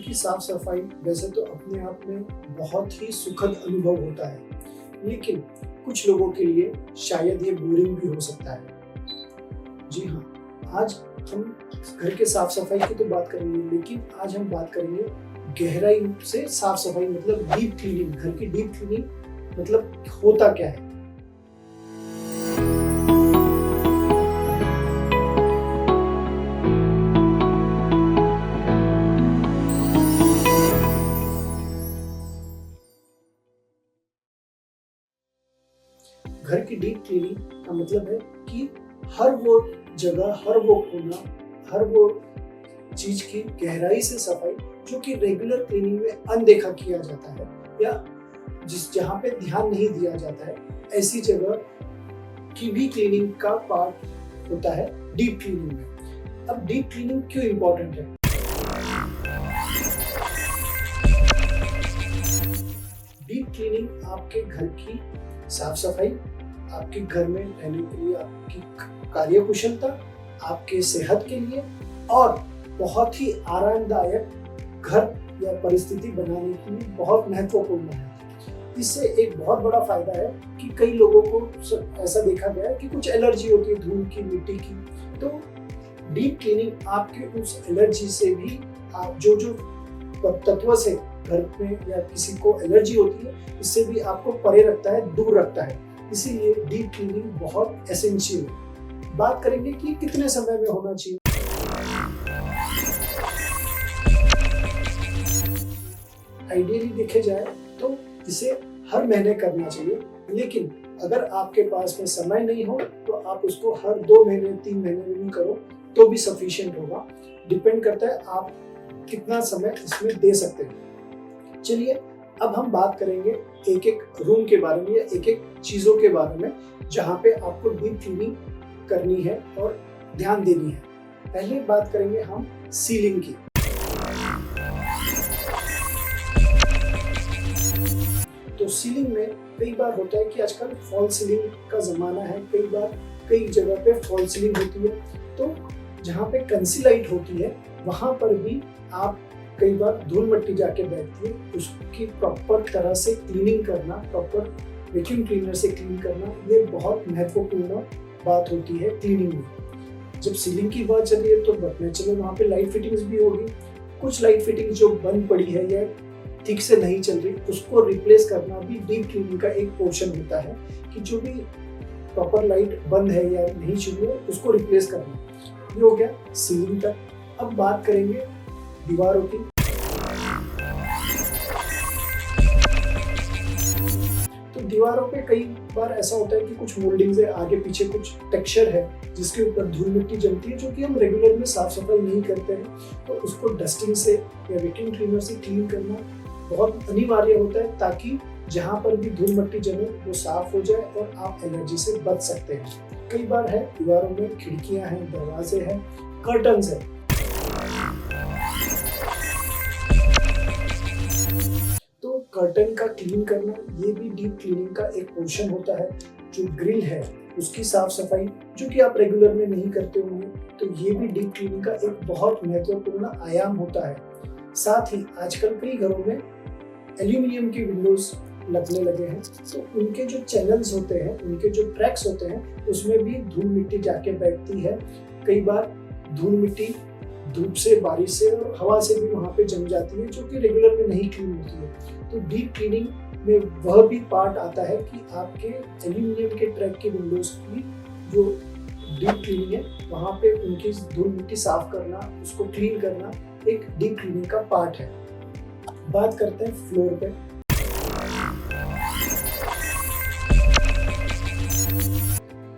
की साफ सफाई वैसे तो अपने आप में बहुत ही सुखद अनुभव होता है, लेकिन कुछ लोगों के लिए शायद ये बोरिंग भी हो सकता है। जी हाँ, आज हम घर के साफ सफाई की तो बात करेंगे, लेकिन आज हम बात करेंगे गहराई से साफ सफाई, मतलब डीप क्लीनिंग। घर की डीप क्लीनिंग मतलब होता क्या है। घर की डीप क्लीनिंग का मतलब है कि हर वो जगह, हर वो कोना, हर वो चीज की गहराई से सफाई जो कि रेगुलर क्लीनिंग में अनदेखा किया जाता है या जहाँ पे ध्यान नहीं दिया जाता है, ऐसी जगह की भी क्लीनिंग का पार्ट होता है डीप क्लीनिंग में। अब डीप क्लीनिंग क्यों इम्पोर्टेंट है? डीप क्लीनिंग आपके घर की साफ सफाई, आपके घर में रहने के लिए, आपकी कार्य कुशलता, आपके सेहत के लिए और बहुत ही आरामदायक घर या परिस्थिति बनाने के लिए बहुत महत्वपूर्ण है। इससे एक बहुत बड़ा फायदा है कि कई लोगों को ऐसा देखा गया है कि कुछ एलर्जी होती है धूल की, मिट्टी की, तो डीप क्लीनिंग आपके उस एलर्जी से भी, आप जो तत्व से घर में या किसी को एलर्जी होती है, इससे भी आपको परे रखता है, दूर रखता है। इसीलिए डीप क्लीनिंग बहुत एसेंशियल है। बात करेंगे कि कितने समय में होना चाहिए। आइडियली देखे जाए तो इसे हर महीने करना चाहिए, लेकिन अगर आपके पास में समय नहीं हो तो आप उसको हर 2 महीने 3 महीने में भी करो तो भी सफिशिएंट होगा। डिपेंड करता है आप कितना समय इसमें दे सकते हैं। चलिए अब हम बात करेंगे एक एक रूम के बारे में या एक एक चीजों के बारे में जहाँ पे आपको डीप क्लीनिंग करनी है और ध्यान देनी है। पहले बात करेंगे हम सीलिंग की। तो सीलिंग में कई बार होता है कि आजकल फॉल सीलिंग का जमाना है, कई बार कई जगह पे फॉल सीलिंग होती है, तो जहाँ पे कंसीलाइट होती है वहां पर भी आप कई बार धूल मिट्टी जाके बैठती है, उसकी प्रॉपर तरह से क्लीनिंग करना, प्रॉपर वैक्यूम क्लीनर से क्लीन करना, ये बहुत महत्वपूर्ण बात होती है क्लीनिंग में। जब सीलिंग की बात चल रही है तो बताना चलो वहाँ पे लाइट फिटिंग्स भी होगी। कुछ लाइट फिटिंग जो बंद पड़ी है या ठीक से नहीं चल रही, उसको रिप्लेस करना भी डीप क्लीनिंग का एक पोर्शन होता है कि जो भी प्रॉपर लाइट बंद है या नहीं चल रही है उसको रिप्लेस करना। ये हो गया सीलिंग तक। अब बात करेंगे दीवारों की। तो दीवारों पे कई बार ऐसा होता है कि कुछ मोल्डिंग्स है, आगे पीछे कुछ टेक्सचर है जिसके ऊपर धूल मिट्टी जमती है, जो कि हम रेगुलर में साफ सफाई नहीं करते हैं, तो उसको डस्टिंग से या वैक्यूम क्लीनर से क्लीन करना बहुत अनिवार्य होता है, ताकि जहाँ पर भी धूल मिट्टी जमे वो साफ हो जाए और आप एलर्जी से बच सकते हैं। कई बार है दीवारों में खिड़कियां हैं, दरवाजे हैं, कर्टन्स है, तो कर्टन का क्लीन करना ये भी डीप क्लीनिंग का एक पोर्शन होता है। जो ग्रिल है उसकी साफ सफाई जो कि आप रेगुलर में नहीं करते होंगे, तो ये भी डीप क्लीनिंग का एक बहुत महत्वपूर्ण आयाम होता है। साथ ही आजकल कई घरों में एल्यूमिनियम की विंडोज लगने लगे हैं, तो उनके जो चैनल्स होते हैं, उनके जो ट्रैक्स होते हैं, उसमें भी धूल मिट्टी जाके बैठती है। कई बार धूल मिट्टी धूप से, बारिश से और हवा से भी वहाँ पे जम जाती है, जो कि रेगुलर में नहीं क्लीन होती है। तो डीप क्लीनिंग में वह भी पार्ट आता है कि आपके एल्यूमिनियम के ट्रैक की विंडोज की जो डीप क्लीनिंग है, वहाँ पे उनकी धूल मिट्टी साफ करना, उसको क्लीन करना एक डीप क्लीनिंग का पार्ट है। बात करते हैं फ्लोर पे।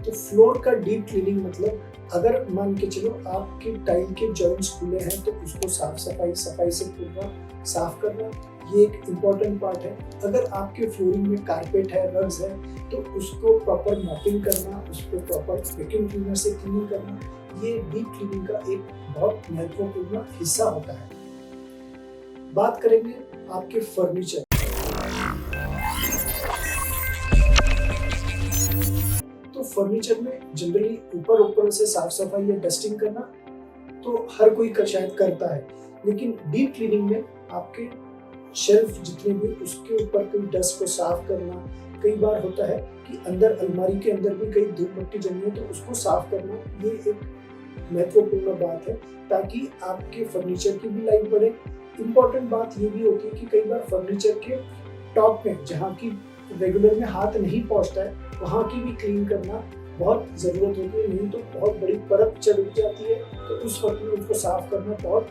तो फ्लोर का डीप क्लीनिंग मतलब अगर मान के चलो आपके टाइल के जॉइंट्स खुले हैं तो उसको साफ सफाई से पूरा साफ करना, ये एक इम्पॉर्टेंट पार्ट है। अगर आपके फ्लोरिंग में कारपेट है, रग्स है, तो उसको प्रॉपर मॉपिंग करना, उसको प्रॉपर वैक्यूम क्लीनर से क्लीन करना, ये डीप क्लीनिंग का एक बहुत महत्वपूर्ण हिस्सा होता है। बात करेंगे आपके फर्नीचर। तो फर्नीचर में जनरली ऊपर से साफ सफाई या डस्टिंग करना तो हर कोई शायद करता है, लेकिन डीप क्लीनिंग में आपके शेल्फ जितने भी उसके ऊपर कोई डस्ट को साफ करना। कई बार होता है कि अंदर अलमारी के अंदर भी कई धूल मिट्टी जमी है तो उसको साफ करना, ये एक महत्वपूर्ण बात है ताकि आपके फर्नीचर की भी लाइफ बढ़े। इम्पॉर्टेंट बात ये भी होती है कि कई बार फर्नीचर के टॉप में जहाँ की रेगुलर में हाथ नहीं पहुँचता है वहाँ की भी क्लीन करना बहुत ज़रूरत होती है, नहीं तो बहुत बड़ी परत चढ़ जाती है तो उस वक्त में उसको साफ करना बहुत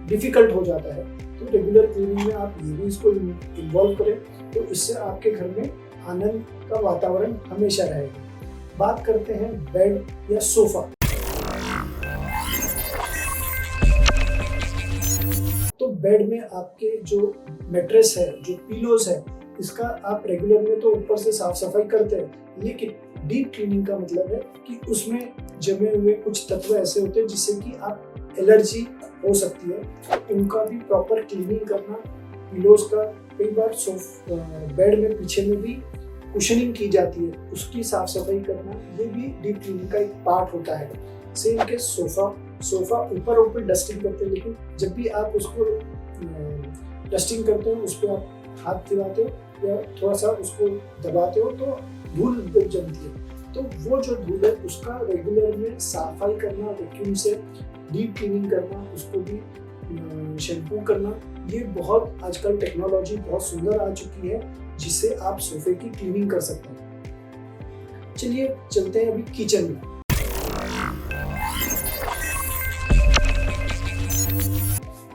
डिफिकल्ट हो जाता है। तो रेगुलर क्लीनिंग में आप ये भी इसको इन्वॉल्व करें तो इससे आपके घर में आनंद का वातावरण हमेशा रहेगा। बात करते हैं बेड या सोफा। तो बेड में आपके जो मैट्रेस है, जो पिलोज है, इसका आप रेगुलर में तो ऊपर से साफ सफाई करते हैं, लेकिन डीप क्लीनिंग का मतलब है कि उसमें जमे हुए कुछ तत्व ऐसे होते हैं जिससे कि आप एलर्जी हो सकती है, उनका भी प्रॉपर क्लीनिंग करना। पिलोज का कई बार बेड में पीछे में भी कुशनिंग की जाती है, उसकी साफ सफाई करना, ये भी डीप क्लीनिंग का एक पार्ट होता है। सेम के सोफा ऊपर डस्टिंग करते हैं, लेकिन जब भी आप उसको डस्टिंग करते हो उस पर आप हाथ दिलाते हो या थोड़ा सा उसको दबाते हो तो धूल जमती है, तो वो जो धूल है उसका रेगुलर में सफाई करना, वैक्यूम से डीप क्लीनिंग करना, उसको भी शैम्पू करना, ये बहुत आजकल टेक्नोलॉजी बहुत सुंदर आ चुकी है जिससे आप सोफे की क्लीनिंग कर सकते हैं। चलिए चलते हैं अभी किचन में।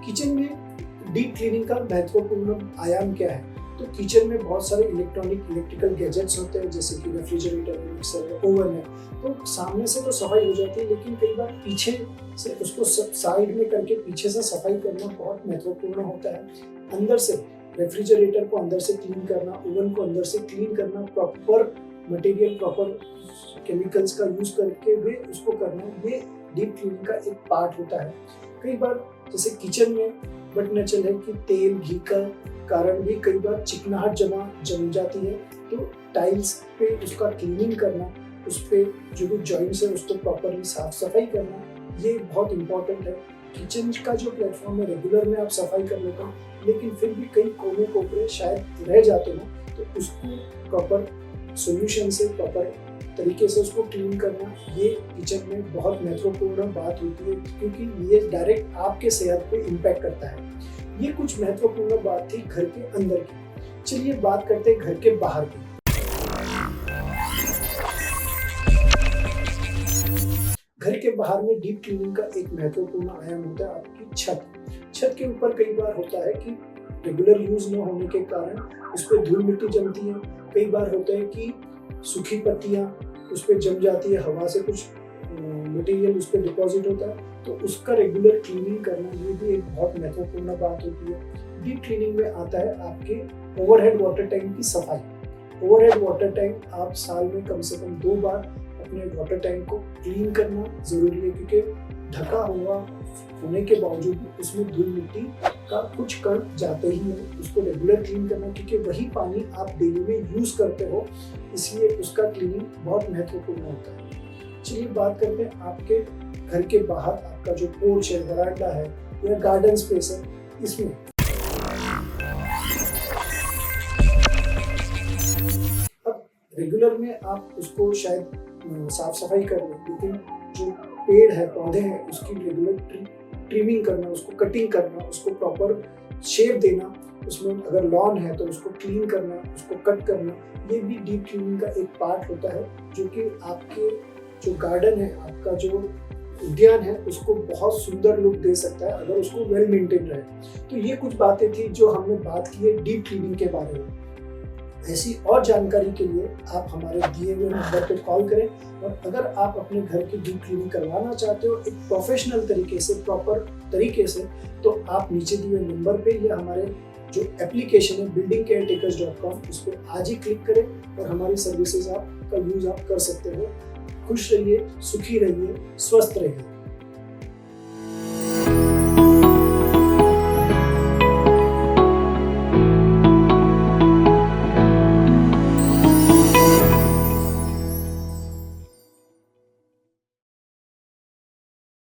किचन में डीप क्लीनिंग का महत्वपूर्ण आयाम क्या है? तो किचन में बहुत सारे इलेक्ट्रिकल गैजेट्स होते हैं जैसे कि रेफ्रिजरेटर, मिक्सर, ओवन है, तो सामने से तो सफाई हो जाती है, लेकिन कई बार पीछे से उसको साइड में करके पीछे से सफाई करना बहुत महत्वपूर्ण होता है। अंदर से रेफ्रिजरेटर को अंदर से क्लीन करना, ओवन को अंदर से क्लीन करना, प्रॉपर मटेरियल, प्रॉपर केमिकल्स का यूज करके भी उसको करना, ये डीप क्लीनिंग का एक पार्ट होता है। कई बार जैसे किचन में बट नेचुरल है कि तेल घी का कारण भी कई बार चिकनाहट जम जाती है, तो टाइल्स पे उसका क्लीनिंग करना, उस पे जो भी जॉइंट्स है उसको प्रॉपरली साफ सफाई करना, ये बहुत इंपॉर्टेंट है। किचन का जो प्लेटफॉर्म है रेगुलर में आप सफाई कर लेते हो, लेकिन फिर भी कई कोने कोपरे शायद रह जाते हो, तो उसको प्रॉपर सोल्यूशन से, प्रॉपर तरीके से उसको क्लीन करना, ये किचन में बहुत महत्वपूर्ण बात होती है क्योंकि ये डायरेक्ट आपके सेहत पे इम्पैक्ट करता है। ये कुछ महत्वपूर्ण बात थी घर के अंदर की। चलिए बात करते हैं घर के बाहर की। घर के बाहर में डीप क्लीनिंग का एक महत्वपूर्ण आयाम होता है आपकी छत के ऊपर कई बार होता है कि रेगुलर यूज न होने के कारण उस पर धूल मिट्टी जमती है। कई बार होता है कि सूखी पत्तियां उस पर जम जाती है, हवा से कुछ मटेरियल उस पर डिपॉजिट होता है, तो उसका रेगुलर क्लीनिंग करना, ये भी एक बहुत महत्वपूर्ण बात होती है। डीप क्लीनिंग में आता है आपके ओवरहेड वाटर टैंक की सफाई। ओवरहेड वाटर टैंक आप साल में कम से कम 2 बार अपने वाटर टैंक को क्लीन करना जरूरी है, क्योंकि ढका हुआ होने के बावजूद उसमें धूल मिट्टी का कुछ कण जाते ही है। उसको रेगुलर क्लीन करना, क्योंकि वही पानी आप डेली में यूज करते हो, इसलिए उसका क्लीनिंग बहुत महत्वपूर्ण होता है। चलिए बात करते हैं आपके घर के बाहर आपका जो पोर्च है, वरांडा है या गार्डन स्पेस है, इसमें अब रेगुलर में आप उसको शायद साफ सफाई कर लें, लेकिन जो पेड़ है, पौधे हैं, उसकी रेगुलर ट्रिमिंग करना, उसको कटिंग करना, उसको प्रॉपर शेप देना, उसमें अगर लॉन है तो उसको क्लीन करना, उसको कट करना, ये भी डीप क्लीनिंग का एक पार्ट होता है, जो कि आपके जो गार्डन है, आपका जो उद्यान है, उसको बहुत सुंदर लुक दे सकता है अगर उसको वेल मेंटेन रहे। तो ये कुछ बातें थी जो हमने बात की है डीप क्लीनिंग के बारे में। ऐसी और जानकारी के लिए आप हमारे दिए हुए नंबर पर कॉल करें, और अगर आप अपने घर की डीप क्लीनिंग करवाना चाहते हो एक प्रोफेशनल तरीके से, प्रॉपर तरीके से, तो आप नीचे दिए हुए नंबर पे या हमारे जो एप्लीकेशन है buildingcaretakers.com, उस पर आज ही क्लिक करें और हमारी सर्विसेज का यूज आप कर सकते हो। खुश रहिए, सुखी रहिए, स्वस्थ रहिए।